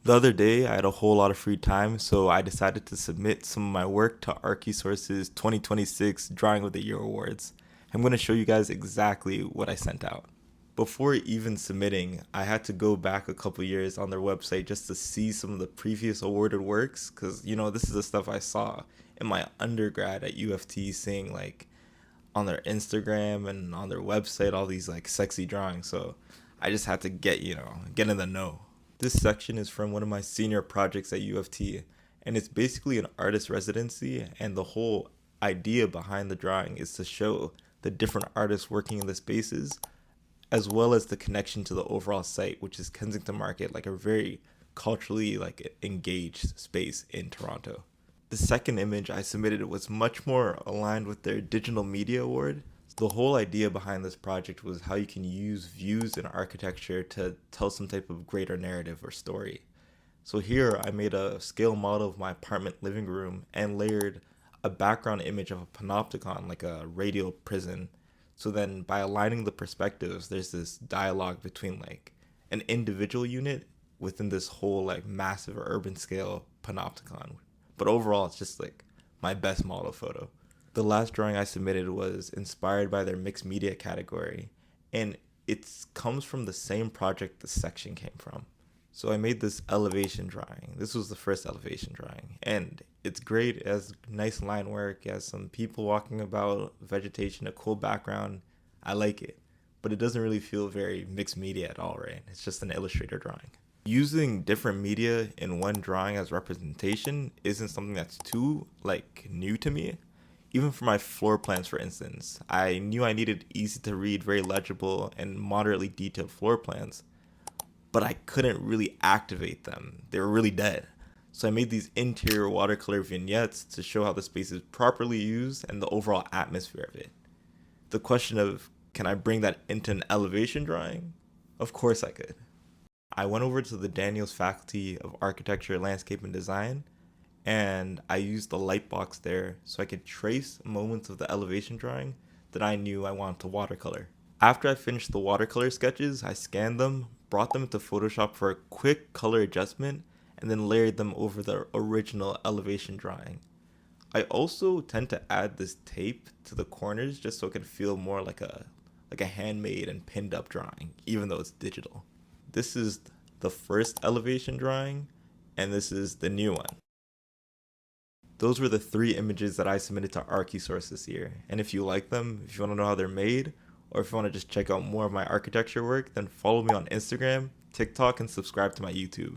The other day, I had a whole lot of free time, so I decided to submit some of my work to Archisource's 2026 Drawing of the Year Awards. I'm going to show you guys exactly what I sent out. Before even submitting, I had to go back a couple years on their website just to see some of the previous awarded works, because, this is the stuff I saw in my undergrad at UFT, seeing like on their Instagram and on their website all these like sexy drawings. So I just had to get in the know. This section is from one of my senior projects at UFT, and it's basically an artist residency, and the whole idea behind the drawing is to show the different artists working in the spaces, as well as the connection to the overall site, which is Kensington Market, like a very culturally like engaged space in Toronto. The second image I submitted was much more aligned with their digital media award. The whole idea behind this project was how you can use views in architecture to tell some type of greater narrative or story. So here I made a scale model of my apartment living room and layered a background image of a panopticon, like a radial prison. So then by aligning the perspectives, there's this dialogue between like an individual unit within this whole like massive urban scale panopticon. But overall, it's just like my best model photo. The last drawing I submitted was inspired by their mixed media category, and it comes from the same project the section came from. So I made this elevation drawing. This was the first elevation drawing, and it's great. It has nice line work. It has some people walking about, vegetation, a cool background. I like it, but it doesn't really feel very mixed media at all, right? It's just an Illustrator drawing. Using different media in one drawing as representation isn't something that's too like new to me. Even for my floor plans, for instance, I knew I needed easy to read, very legible, and moderately detailed floor plans, but I couldn't really activate them. They were really dead. So I made these interior watercolor vignettes to show how the space is properly used and the overall atmosphere of it. The question of, can I bring that into an elevation drawing? Of course I could. I went over to the Daniels Faculty of Architecture, Landscape, and Design, and I used the light box there so I could trace moments of the elevation drawing that I knew I wanted to watercolor. After I finished the watercolor sketches, I scanned them, brought them into Photoshop for a quick color adjustment, and then layered them over the original elevation drawing. I also tend to add this tape to the corners just so it can feel more like a handmade and pinned up drawing, even though it's digital. This is the first elevation drawing, and this is the new one. Those were the three images that I submitted to Archisource this year. And if you like them, if you want to know how they're made, or if you want to just check out more of my architecture work, then follow me on Instagram, TikTok, and subscribe to my YouTube.